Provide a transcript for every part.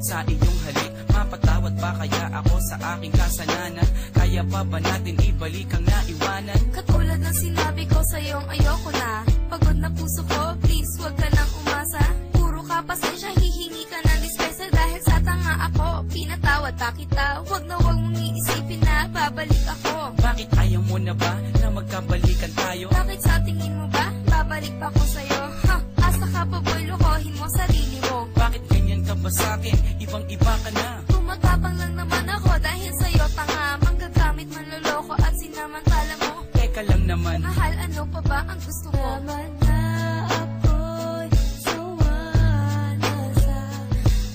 sa iyong halik. Mapatawad ba kaya ako sa aking kasalanan? Kaya pa ba natin ibalik ang naiwanan? Katulad ng sinabi ko sa'yong ayoko na. Pagod na puso ko, please wag ka nang umasa. Puro ka pasensya, hihingi ka ng dispensa. Dahil sa tanga ako, pinatawad pa kita. Wag na wag mong iisipin na babalik ako. Bakit ayaw mo na ba na magkabalikan tayo? Bakit sa tingin mo ba, babalik pa ko sa'yo? Asa ka pa boy, lokohin mo sarili mo. Bakit ganyan ka ba sa'kin? Ibang iba ka na. Tumatapang lang naman ako dahil sa'yo tanga. Manggagamit, manloloko at sinamantala mo. Teka lang naman, mahal, ano pa ba ang gusto mo? Naman na ako'y sawa na sa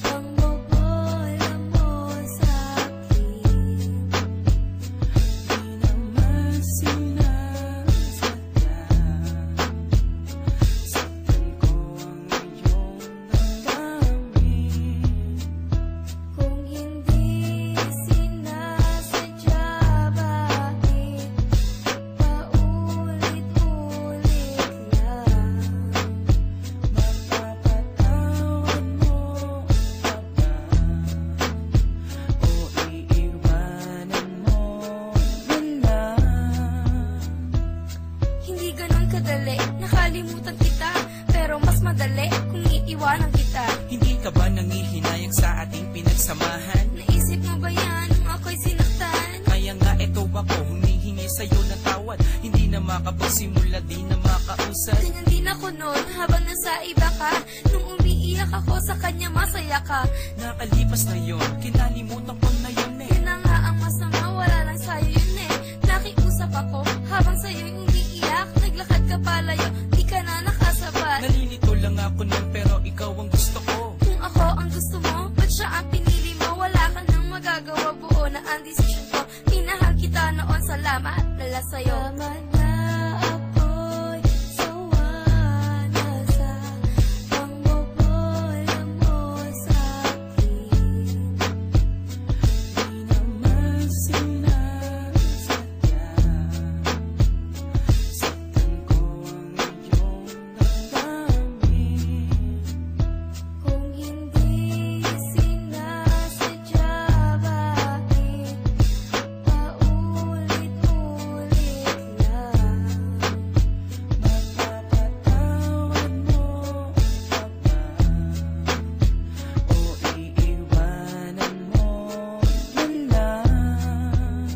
pangbobola mo sa'kin. di naman sinasadya. Saktan ko ang iyong damdamin. Kung hindi sinasadya, bakit paulit-ulit lang? Mapapatawad mo pa ba? O iiwanan mo na lang? Hindi ganun kadali, nakalimutan kita. Pero mas madali kung iiwanan kita. Hindi ka ba nangihinayang sa ating pinagsamahan? Naisip mo ba yan nung ako'y sinaktan? Kaya nga eto ako, humihingi sa'yo ng tawad. Hindi na makapagsimula, di na makausad. Ganyan din ako noon habang nasa iba ka. Nung umiiyak ako sa kanya, masaya ka. Nakalipas na yon, kinalimutan ko na yun eh. Yun na nga ang masama, wala lang sa'yo yun eh. Nakiusap ako habang sa'yo'y umiiyak. Naglakad ka palayo, di ka na nakasabat. Nalilito lang ako nun pero ikaw ang gusto ko. Kung ako ang gusto mo, ba't siya ang pinili mo? Wala ka nang magagawa, buo na ang desisyon ko. Minahal kita noon, salamat nala sa'yo. Tama na ako'y sawa na sa pangbobola mo sa'kin. Di naman sinasadya. Saktan ko ang iyong damdamin. Kung hindi sinasadya, bakit paulit-ulit lang? Mapapatawad mo pa ba? O iiwanan mo na lang?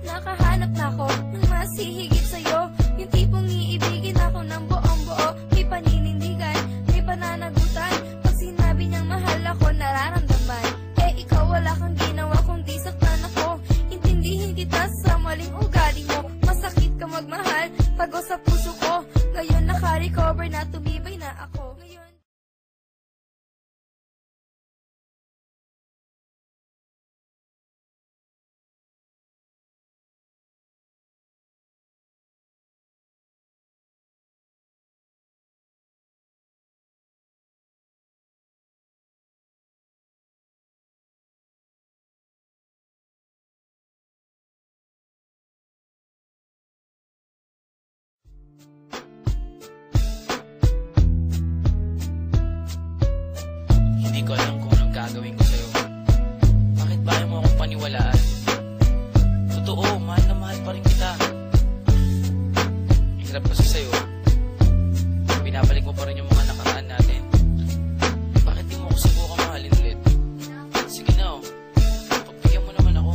Nakahanap na ako ng mas hihigit sa'yo. Yung tipong iibigin ako ng buong-buo. May paninindigan, may pananagutan. Pag sinabi niyang mahal ako, nararamdaman. Eh ikaw wala kang ginawa kundi saktan ako. Intindihin kita sa maling ugali mo. Masakit ka magmahal, tago sa puso ko. Ngayon naka-recover na, tumibay na ako. Ngayon Hindi ko alam kung anong gagawin ko sa'yo. Bakit ba ayaw mo akong paniwalaan? Totoo, mahal na mahal pa rin kita. Hirap kasi sa'yo. Binabalik mo pa rin yung mga nakaraan natin. Bakit di mo ako subukan mahalin ulit? Sige na oh, pagbigyan mo naman ako.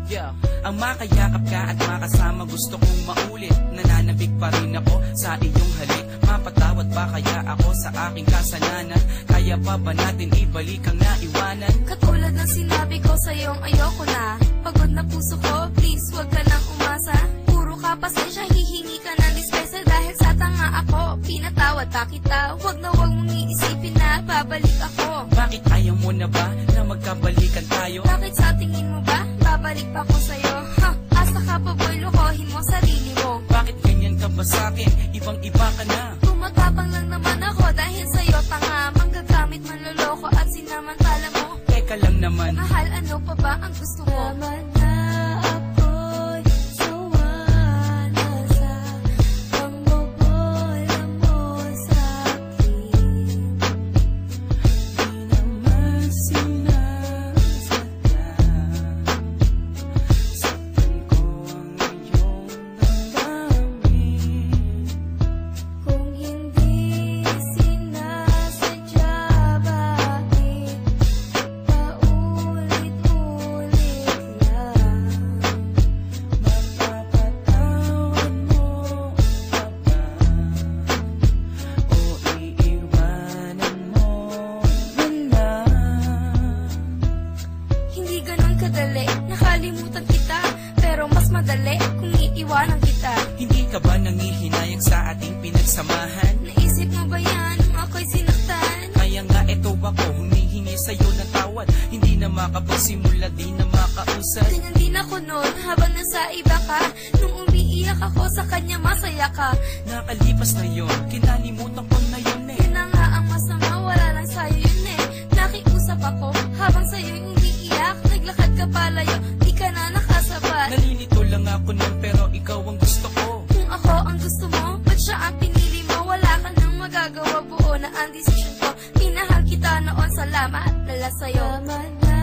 Yeah. Ang makayakap ka at makasama gusto kong maulit. Nananabig pa rin ako sa iyong halik. Mapatawad ba kaya ako sa aking kasalanan? Kaya pa ba natin ibalik ang naiwanan? katulad ng sinabi ko sa'yong ayoko na. Pagod na puso ko, please wag ka nang umasa. Puro ka pasensya, hihingi ka ng dispensa. Dahil sa tanga ako, pinatawad pa kita. Wag na wag mong iisipin na babalik ako. Bakit ayaw mo na ba na magkabalikan tayo? Bakit sa tingin mo ba, babalik pa ko sa'yo? Asa ka pa boy, lokohin mo sarili mo. Bakit ganyan ka ba sa'kin? Ibang iba ka na. Tumatapang lang naman ako dahil sa'yo tanga. Manggagamit, manloloko at sinamantala mo. Teka lang naman, Mahal, ano pa ba ang gusto mo? Tama na ako'y sawa na sa pangbobola mo sa'kin. di naman ka ba nangihinayang sa ating pinagsamahan? Naisip mo ba yan nung ako'y sinaktan? Kaya nga eto ako, humihingi sa'yo ng tawad. Hindi na makapagsimula, di na makausad. Ganyan din ako noon habang nasa iba ka. Nung umiiyak ako sa kanya masaya ka. Nakalipas na yon, kinalimutan ko na yun eh. Yun na nga ang masama, wala lang sa'yo yun eh. Nakiusap ako habang sa'yo'y umiiyak. Naglakad ka palayo, di ka na nakasabat. Nalilito lang ako nun pero ikaw ang gusto ko. Kung ako ang gusto mo, ba't siya ang pinili mo? Wala ka nang magagawa, buo na ang desisyon ko. Minahal kita noon, salamat nala sa'yo. Tama na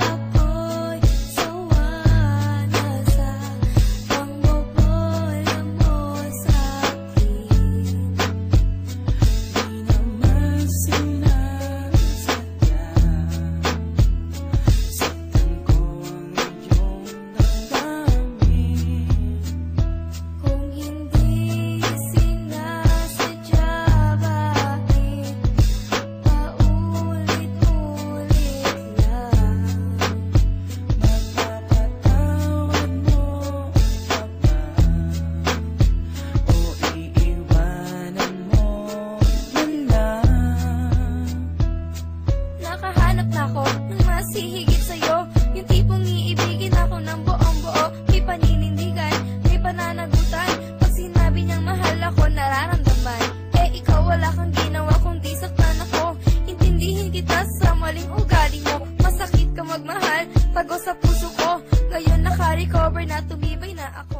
ako'y sawa na sa pangbobola mo sa'kin. Di naman sinasadya, saktan ko ang iyong damdamin. Kung hindi sinasadya, bakit paulit-ulit lang? Mapapatawad mo pa ba? O iiwanan mo na lang? Nakahanap na ako ng mas hihigit sa'yo. Yung tipong iibigin ako ng buong-buo. May paninindigan, may pananagutan. Pag sinabi niyang mahal ako, nararamdaman. Eh ikaw wala kang ginawa kundi saktan ako. Intindihin kita sa maling ugali mo. Masakit ka magmahal, pagos sa puso ko. Ngayon naka-recover na, tumibay na ako.